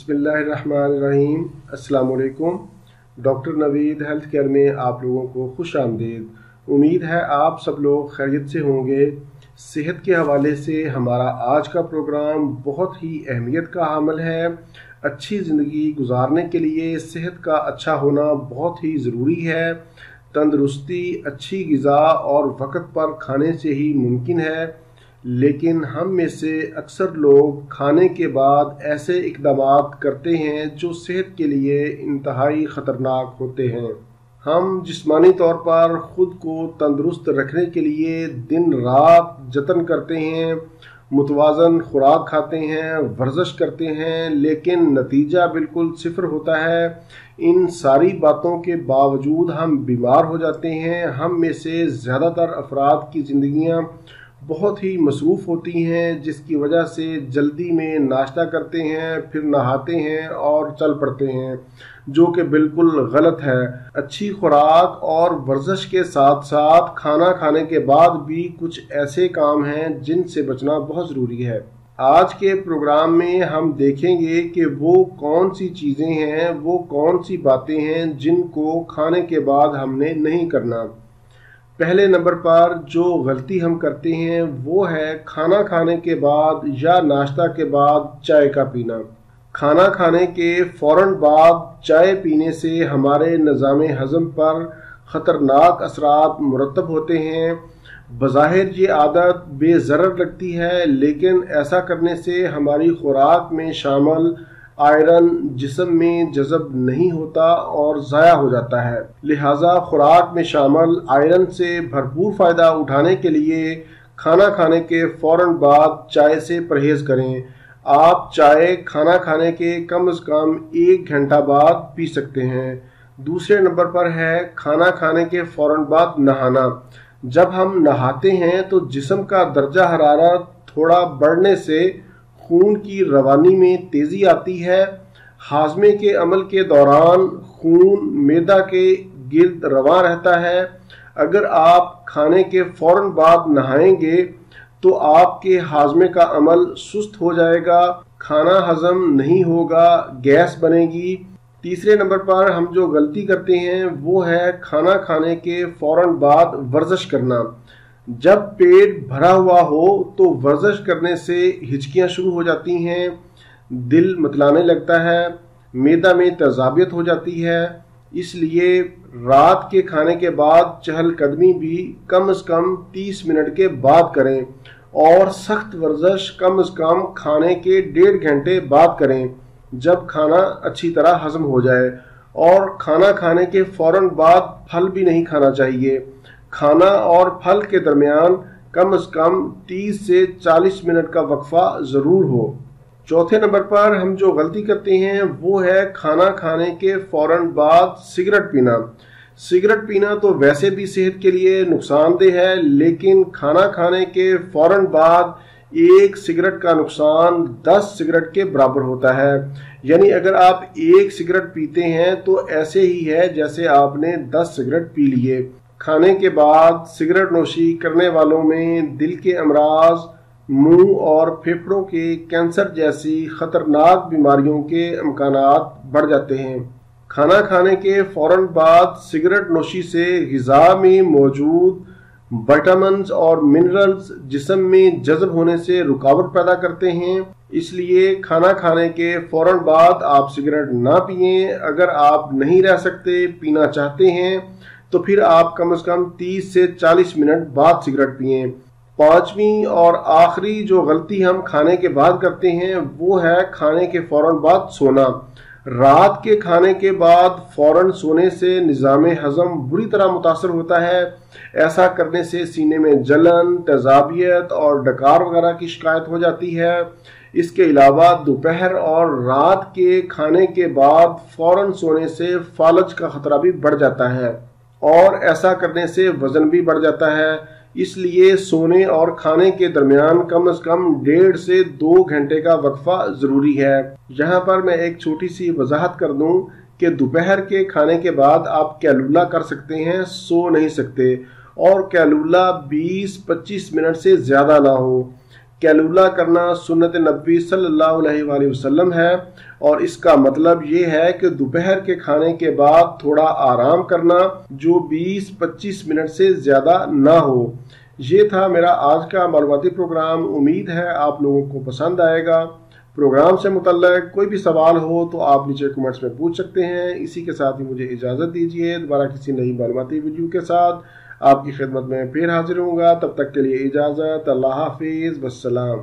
بسم اللہ الرحمن الرحیم۔ السلام علیکم۔ ڈاکٹر نوید ہیلتھ کیئر میں آپ لوگوں کو خوش آمدید۔ امید ہے آپ سب لوگ خیریت سے ہوں گے۔ صحت کے حوالے سے ہمارا آج کا پروگرام بہت ہی اہمیت کا حامل ہے۔ اچھی زندگی گزارنے کے لیے صحت کا اچھا ہونا بہت ہی ضروری ہے۔ تندرستی اچھی غذا اور وقت پر کھانے سے ہی ممکن ہے، لیکن ہم میں سے اکثر لوگ کھانے کے بعد ایسے اقدامات کرتے ہیں جو صحت کے لیے انتہائی خطرناک ہوتے ہیں۔ ہم جسمانی طور پر خود کو تندرست رکھنے کے لیے دن رات جتن کرتے ہیں، متوازن خوراک کھاتے ہیں، ورزش کرتے ہیں، لیکن نتیجہ بالکل صفر ہوتا ہے۔ ان ساری باتوں کے باوجود ہم بیمار ہو جاتے ہیں۔ ہم میں سے زیادہ تر افراد کی زندگیاں بہت ہی مصروف ہوتی ہیں، جس کی وجہ سے جلدی میں ناشتہ کرتے ہیں، پھر نہاتے ہیں اور چل پڑتے ہیں، جو کہ بالکل غلط ہے۔ اچھی خوراک اور ورزش کے ساتھ ساتھ کھانا کھانے کے بعد بھی کچھ ایسے کام ہیں جن سے بچنا بہت ضروری ہے۔ آج کے پروگرام میں ہم دیکھیں گے کہ وہ کون سی چیزیں ہیں، وہ کون سی باتیں ہیں جن کو کھانے کے بعد ہم نے نہیں کرنا۔ پہلے نمبر پر جو غلطی ہم کرتے ہیں وہ ہے کھانا کھانے کے بعد یا ناشتہ کے بعد چائے کا پینا۔ کھانا کھانے کے فوراً بعد چائے پینے سے ہمارے نظام ہضم پر خطرناک اثرات مرتب ہوتے ہیں۔ بظاہر یہ عادت بے ضرر لگتی ہے، لیکن ایسا کرنے سے ہماری خوراک میں شامل آئرن جسم میں جذب نہیں ہوتا اور ضائع ہو جاتا ہے۔ لہٰذا خوراک میں شامل آئرن سے بھرپور فائدہ اٹھانے کے لیے کھانا کھانے کے فوراً بعد چائے سے پرہیز کریں۔ آپ چائے کھانا کھانے کے کم از کم 1 گھنٹہ بعد پی سکتے ہیں۔ دوسرے نمبر پر ہے کھانا کھانے کے فوراً بعد نہانا۔ جب ہم نہاتے ہیں تو جسم کا درجہ حرارت تھوڑا بڑھنے سے خون کی روانی میں تیزی آتی ہے۔ ہاضمے کے عمل کے دوران خون معدہ کے گرد رواں رہتا ہے۔ اگر آپ کھانے کے فوراً بعد نہائیں گے تو آپ کے ہاضمے کا عمل سست ہو جائے گا، کھانا ہضم نہیں ہوگا، گیس بنے گی۔ تیسرے نمبر پر ہم جو غلطی کرتے ہیں وہ ہے کھانا کھانے کے فوراً بعد ورزش کرنا۔ جب پیٹ بھرا ہوا ہو تو ورزش کرنے سے ہچکیاں شروع ہو جاتی ہیں، دل متلانے لگتا ہے، معدہ میں تیزابیت ہو جاتی ہے۔ اس لیے رات کے کھانے کے بعد چہل قدمی بھی کم از کم 30 منٹ کے بعد کریں، اور سخت ورزش کم از کم کھانے کے 1.5 گھنٹے بعد کریں، جب کھانا اچھی طرح ہضم ہو جائے۔ اور کھانا کھانے کے فوراً بعد پھل بھی نہیں کھانا چاہیے۔ کھانا اور پھل کے درمیان کم از کم 30 سے 40 منٹ کا وقفہ ضرور ہو۔ چوتھے نمبر پر ہم جو غلطی کرتے ہیں وہ ہے کھانا کھانے کے فوراً بعد سگریٹ پینا۔ سگریٹ پینا تو ویسے بھی صحت کے لیے نقصان دہ ہے، لیکن کھانا کھانے کے فوراً بعد 1 سگریٹ کا نقصان 10 سگریٹ کے برابر ہوتا ہے۔ یعنی اگر آپ 1 سگریٹ پیتے ہیں تو ایسے ہی ہے جیسے آپ نے 10 سگریٹ پی لیے۔ کھانے کے بعد سگریٹ نوشی کرنے والوں میں دل کے امراض، منہ اور پھیپھڑوں کے کینسر جیسی خطرناک بیماریوں کے امکانات بڑھ جاتے ہیں۔ کھانا کھانے کے فوراً بعد سگریٹ نوشی سے غذا میں موجود وٹامنز اور منرلز جسم میں جذب ہونے سے رکاوٹ پیدا کرتے ہیں۔ اس لیے کھانا کھانے کے فوراً بعد آپ سگریٹ نہ پئیں۔ اگر آپ نہیں رہ سکتے، پینا چاہتے ہیں، تو پھر آپ کم از کم 30 سے 40 منٹ بعد سگریٹ پئیں۔ پانچویں اور آخری جو غلطی ہم کھانے کے بعد کرتے ہیں وہ ہے کھانے کے فوراً بعد سونا۔ رات کے کھانے کے بعد فوراً سونے سے نظام ہضم بری طرح متاثر ہوتا ہے۔ ایسا کرنے سے سینے میں جلن، تیزابیت اور ڈکار وغیرہ کی شکایت ہو جاتی ہے۔ اس کے علاوہ دوپہر اور رات کے کھانے کے بعد فوراً سونے سے فالج کا خطرہ بھی بڑھ جاتا ہے، اور ایسا کرنے سے وزن بھی بڑھ جاتا ہے۔ اس لیے سونے اور کھانے کے درمیان کم از کم 1.5 سے 2 گھنٹے کا وقفہ ضروری ہے۔ یہاں پر میں ایک چھوٹی سی وضاحت کر دوں کہ دوپہر کے کھانے کے بعد آپ کیلولا کر سکتے ہیں، سو نہیں سکتے، اور کیلولا 20-25 منٹ سے زیادہ نہ ہو۔ قیلولہ کرنا سنت نبی صلی اللہ علیہ وآلہ وسلم ہے، اور اس کا مطلب یہ ہے کہ دوپہر کے کھانے کے بعد تھوڑا آرام کرنا جو 20-25 منٹ سے زیادہ نہ ہو۔ یہ تھا میرا آج کا معلوماتی پروگرام، امید ہے آپ لوگوں کو پسند آئے گا۔ پروگرام سے متعلق کوئی بھی سوال ہو تو آپ نیچے کمنٹس میں پوچھ سکتے ہیں۔ اسی کے ساتھ ہی مجھے اجازت دیجیے، دوبارہ کسی نئی معلوماتی ویڈیو کے ساتھ آپ کی خدمت میں پھر حاضر ہوں گا۔ تب تک کے لیے اجازت، اللہ حافظ، والسلام۔